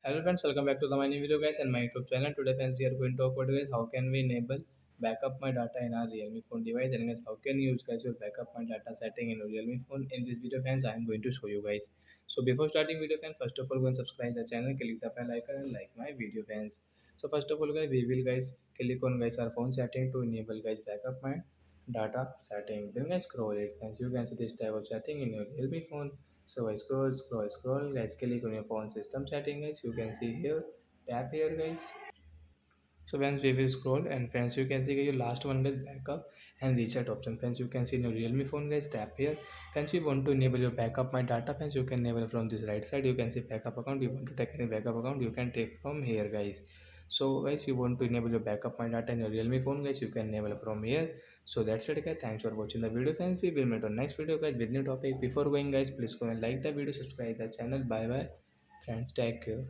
Hello friends, welcome back to the my new video guys and my YouTube channel. Today friends we are going to talk about guys how can we enable backup my data in our Realme phone device, and guys how can you use guys your backup my data setting in your Realme phone. In this video friends I am going to show you guys. So before starting video friends, first of all go and subscribe the channel, click the bell icon and like my video friends. So first of all guys we will guys click on guys our phone setting to enable guys backup my data setting. Then guys scroll it friends, you can see this type of setting in your Realme phone. So I scroll guys, click on your phone system setting guys, you can see here, tap here guys. So once we will scroll and friends you can see your last one guys backup and reset option. Friends you can see in your Realme phone guys, tap here. Friends you want to enable your backup my data, friends you can enable from this right side. You can see backup account, you want to take any backup account you can take from here guys. So guys you want to enable your backup my data in your Realme phone guys, you can enable from here. So that's it guys, thanks for watching the video friends, we will meet on next video guys with new topic. Before going guys, please go and like the video, subscribe the channel. Bye bye friends, take care.